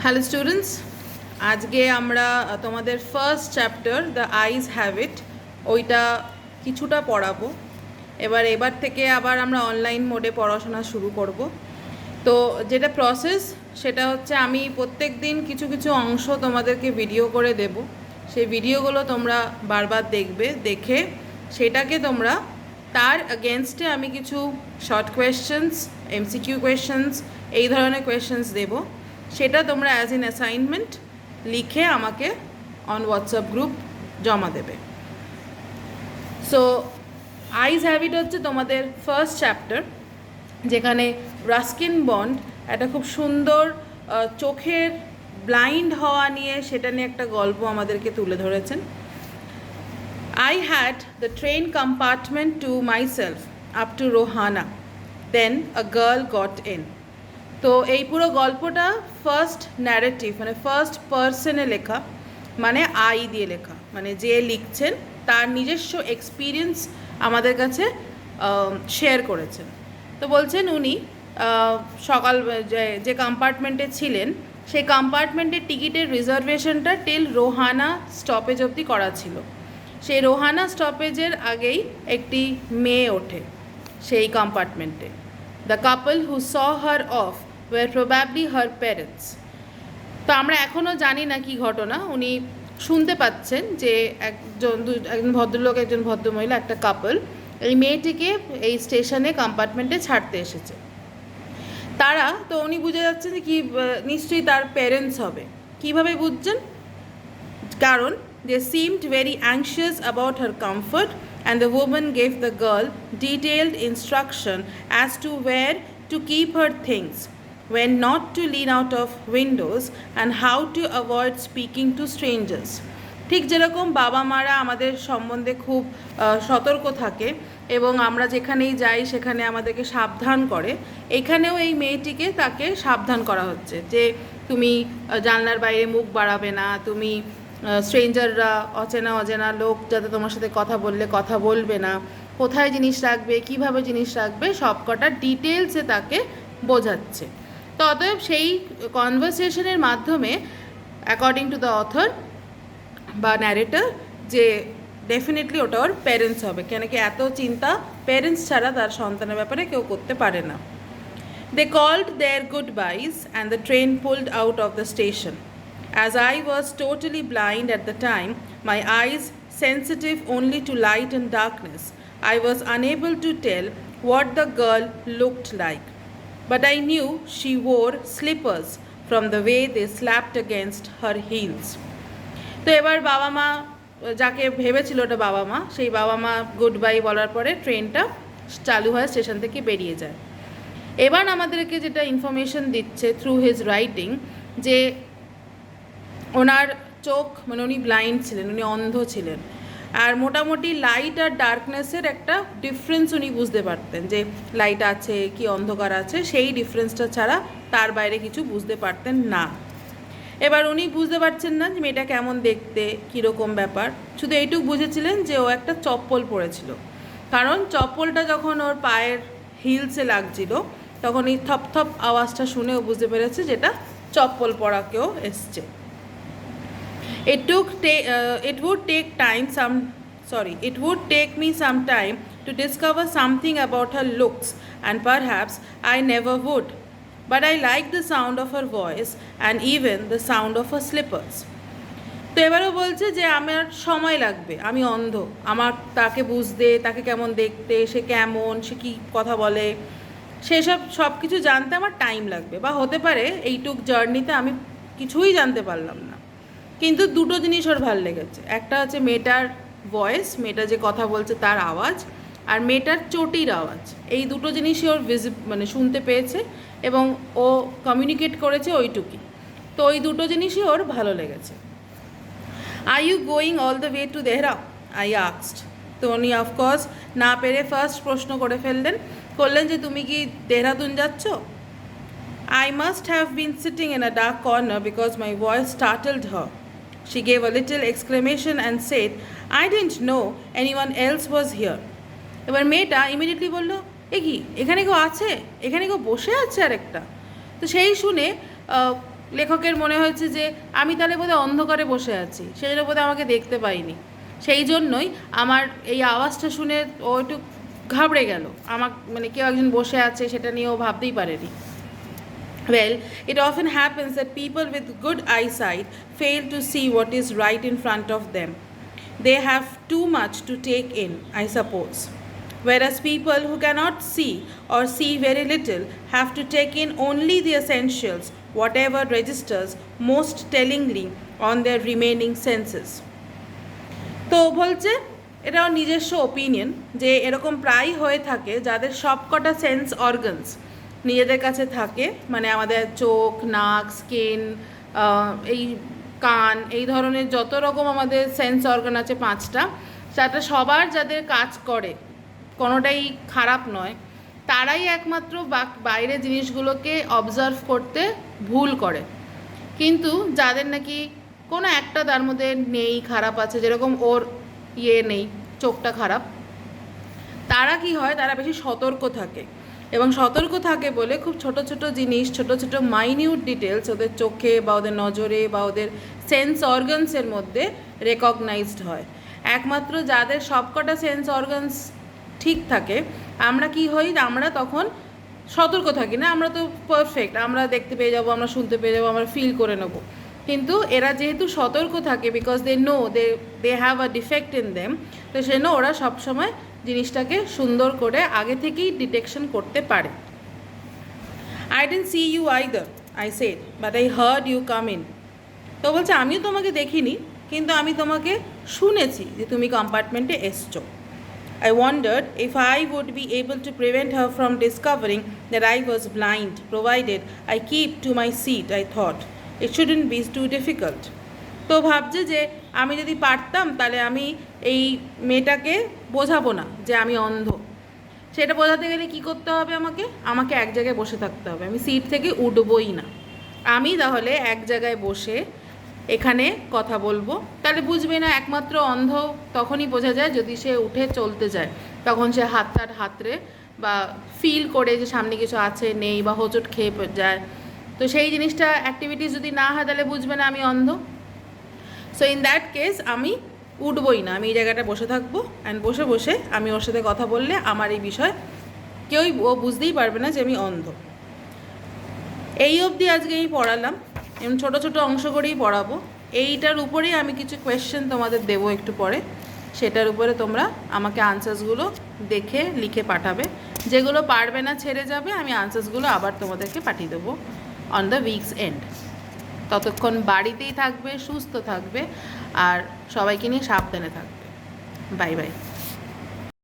Hello students, আজকে আমরা তোমাদের first chapter the eyes have it ওইটা কিছুটা পড়াবো। এবার থেকে আবার আমরা অনলাইন মোডে পড়াশোনা শুরু করব। তো যেটা প্রসেস সেটা হচ্ছে আমি প্রত্যেক দিন কিছু কিছু অংশ তোমাদেরকে ভিডিও করে দেব। সেই ভিডিওগুলো তোমরা বারবার দেখবে, দেখে সেটাকে তোমরা তার এগেনস্টে আমি কিছু শর্ট কোয়েশ্চেন্স, এমসিকিউ কোয়েশ্চেন্স, এই ধরনের কোয়েশ্চেন্স দেবো। সেটা তোমরা অ্যাজ ইন অ্যাসাইনমেন্ট লিখে আমাকে অন হোয়াটসঅ্যাপ গ্রুপ জমা দেবে। সো আইজ হ্যাবিট হচ্ছে তোমাদের ফার্স্ট চ্যাপ্টার, যেখানে রাস্কিন বন্ড একটা খুব সুন্দর চোখের ব্লাইন্ড হওয়া নিয়ে সেটা নিয়ে একটা গল্প আমাদেরকে তুলে ধরেছেন। I had the train compartment to myself up to Rohana. Then a girl got in. তো এই পুরো গল্পটা ফার্স্ট ন্যারেটিভ মানে ফার্স্ট পার্সনে লেখা, মানে আই দিয়ে লেখা, মানে যে লিখছেন তার নিজস্ব এক্সপিরিয়েন্স আমাদের কাছে শেয়ার করেছেন। তো বলছেন উনি সকাল যে কম্পার্টমেন্টে ছিলেন সেই কম্পার্টমেন্টের টিকিটের রিজার্ভেশনটা টিল রোহানা স্টপেজ অবধি করা ছিল। সেই রোহানা স্টপেজের আগেই একটি মেয়ে ওঠে সেই কম্পার্টমেন্টে। The couple who saw her off were probably her parents. তো আমরা এখনও জানি না কি ঘটনা। উনি শুনতে পাচ্ছেন যে একজন ভদ্রলোক, একজন ভদ্রমহিলা, একটা কাপল এই মেয়েটিকে এই স্টেশনে কম্পার্টমেন্টে ছাড়তে এসেছে। তারা তো উনি বুঝে যাচ্ছেন যে কি নিশ্চয়ই তার প্যারেন্টস হবে। কীভাবে বুঝছেন? কারণ they seemed very anxious about her comfort, and the woman gave the girl detailed instruction as to where to keep her things, when not to lean out of windows, and how to avoid speaking to strangers. ঠিক যেরকম বাবা মারা আমাদের সম্বন্ধে খুব সতর্ক থাকে এবং আমরা যেখানেই যাই সেখানে আমাদেরকে সাবধান করে, এখানেও এই মেয়েটিকে তাকে সাবধান করা হচ্ছে যে তুমি জানলার বাইরে মুখ বাড়াবে না, তুমি স্ট্রেঞ্জাররা, অচেনা লোক যাতে তোমার সাথে কথা বললে কথা বলবে না, কোথায় জিনিস রাখবে, কিভাবে জিনিস রাখবে, সবকটা ডিটেলসে তাকে বোঝাচ্ছে। তো অতএব সেই কনভারসেশনের মাধ্যমে অ্যাকর্ডিং টু দ্য অথর বা ন্যারেটর যে ডেফিনেটলি ওটা ওর প্যারেন্টস হবে, কেন কি এত চিন্তা প্যারেন্টস ছাড়া তার সন্তানের ব্যাপারে কেউ করতে পারে না। They called their goodbyes and the train pulled out of the station. As I was totally blind at the time, my eyes sensitive only to light and darkness, I was unable to tell what the girl looked like. But I knew she wore slippers from the way they slapped against her heels. তো এবার বাবা মা যাকে ভেবেছিল ওটা বাবা মা, সেই বাবা মা গুড বাই বলার পরে ট্রেনটা চালু হয়, স্টেশন থেকে বেরিয়ে যায়। এবার আমাদেরকে যেটা ইনফরমেশন দিচ্ছে থ্রু হিজ রাইটিং যে ওনার চোখ, মানে উনি ব্লাইন্ড ছিলেন, উনি অন্ধ ছিলেন, আর মোটামুটি লাইট আর ডার্কনেসের একটা ডিফারেন্স উনি বুঝতে পারতেন, যে লাইট আছে কি অন্ধকার আছে, সেই ডিফারেন্সটা ছাড়া তার বাইরে কিছু বুঝতে পারতেন না। এবার উনি বুঝতে পারছেন না যে মেয়েটা কেমন দেখতে, কীরকম ব্যাপার, শুধু এইটুকু বুঝেছিলেন যে ও একটা চপ্পল পরেছিল, কারণ চপ্পলটা যখন ওর পায়ের হিলসে লাগছিল তখন এই থপ থপ আওয়াজটা শুনে ও বুঝতে পেরেছে যেটা চপ্পল পরা কেউ এসছে। It would take me some time to discover something about her looks, and perhaps I never would. But I liked the sound of her voice and even the sound of her slippers. তো এবারও বলছে যে আমার সময় লাগবে, আমি অন্ধ, আমার তাকে বুঝতে, তাকে কেমন দেখতে, সে কেমন, সে কী কথা বলে, সেসব সব কিছু জানতে আমার টাইম লাগবে, বা হতে পারে এইটুক জার্নিতে আমি কিছুই জানতে পারলাম না। কিন্তু দুটো জিনিস ওর ভালো লেগেছে, একটা হচ্ছে মেয়েটার ভয়েস, মেয়েটা যে কথা বলছে তার আওয়াজ, আর মেয়েটার চটির আওয়াজ। এই দুটো জিনিসই ওর মানে শুনতে পেয়েছে এবং ও কমিউনিকেট করেছে ওইটুকুই। তো ওই দুটো জিনিসই ওর ভালো লেগেছে। Are you going all the way to Dehra, I asked. তো উনি অফকোর্স না পেরে ফার্স্ট প্রশ্ন করলেন যে তুমি কি দেহরাদুন যাচ্ছ? I must have been sitting in a dark corner because my voice startled her. She gave a little exclamation and said, I didn't know anyone else was here. এবার মেয়েটা ইমিডিয়েটলি বলল, কি এখানে কেউ আছে, এখানে কেউ বসে আছে আর একটা। তো সেই শুনে লেখকের মনে হয়েছে যে আমি তাহলে বোধহয় অন্ধকারে বসে আছি, সেই জন্য বোধহয় আমাকে দেখতে পাইনি, সেই জন্যই আমার এই আওয়াজটা শুনে ও একটু ঘাবড়ে গেল, আমার মানে কেউ একজন বসে আছে সেটা নিয়ে ও ভাবতেই পারেনি। Well, it often happens that people with good eyesight fail to see what is right in front of them. They have too much to take in, I suppose. Whereas people who cannot see or see very little have to take in only the essentials, whatever registers most tellingly on their remaining senses. তো বলছে এটা ওর নিজস্ব opinion যে এরকম প্রায়ই হয়ে থাকে যাদের সবকটা সেন্স অর্গানস নিজেদের কাছে থাকে, মানে আমাদের চোখ, নাক, স্কিন, এই কান, এই ধরনের যত রকম আমাদের সেন্স অর্গান আছে 5টা, সেটা সবার যাদের কাজ করে, কোনোটাই খারাপ নয়, তারাই একমাত্র বাইরের জিনিসগুলোকে অবজার্ভ করতে ভুল করে। কিন্তু যাদের নাকি কোনো একটা তার মধ্যে নেই, খারাপ আছে, যেরকম ওর নেই, চোখটা খারাপ, তারা কি হয়, তারা বেশি সতর্ক থাকে, এবং সতর্ক থাকে বলে খুব ছোট ছোট জিনিস, ছোট ছোট মাইনিউট ডিটেলস ওদের চোখে বা ওদের নজরে বা ওদের সেন্স অর্গানসের মধ্যে রেকগনাইজড হয়। একমাত্র যাদের সবকটা সেন্স অর্গানস ঠিক থাকে, আমরা কি হই, আমরা তখন সতর্ক থাকি না, আমরা তো পারফেক্ট, আমরা দেখতে পেয়ে যাবো, আমরা শুনতে পেয়ে যাবো, আমরা ফিল করে নেবো। কিন্তু এরা যেহেতু সতর্ক থাকে, because they know they have a defect in them, তো সেজন্য ওরা সবসময় জিনিসটাকে সুন্দর করে আগে থেকেই ডিটেকশন করতে পারে। I didn't see you either, I said, but I heard you come in. তো বলছে আমিও তোমাকে দেখিনি, কিন্তু আমি তোমাকে শুনেছি যে তুমি কম্পার্টমেন্টে এসছো। I wondered if I would be able to prevent her from discovering that I was blind, provided I keep to my seat, I thought. It shouldn't be too difficult. তো ভাবছে যে আমি যদি পারতাম তাহলে আমি এই মেয়েটাকে বোঝাবো না যে আমি অন্ধ। সেটা বোঝাতে গেলে কি করতে হবে, আমাকে এক জায়গায় বসে থাকতে হবে, আমি সিট থেকে উঠবই না। আমি তাহলে এক জায়গায় বসে এখানে কথা বলবো, তাহলে বুঝবে না। একমাত্র অন্ধ তখনই বোঝা যায় যদি সে উঠে চলতে যায়, তখন সে হাতড়ে বা ফিল করে যে সামনে কিছু আছে নেই, বা হোঁচট খেয়ে যায়। তো সেই জিনিসটা অ্যাক্টিভিটিস যদি না হয় তাহলে বুঝবে না আমি অন্ধ। সো ইন দ্যাট কেস আমি উঠবই না, আমি এই জায়গাটা বসে থাকবো, অ্যান্ড বসে বসে আমি ওর সাথে কথা বললে আমার এই বিষয় কেউই ও বুঝতেই পারবে না যে আমি অন্ধ। এই অবধি আজকে আমি পড়ালাম, এমন ছোটো ছোটো অংশ করেই পড়াবো। এইটার উপরেই আমি কিছু কোয়েশ্চেন তোমাদের দেবো একটু পরে, সেটার উপরে তোমরা আমাকে আনসার্সগুলো দেখে লিখে পাঠাবে। যেগুলো পারবে না ছেড়ে যাবে, আমি আনসার্সগুলো আবার তোমাদেরকে পাঠিয়ে দেবো অন দ্য উইকস এন্ড। ততক্ষণ বাড়িতেই থাকবে, সুস্থ থাকবে, আর সবাইকে নিয়ে সাবধানে থাকবে। Bye bye.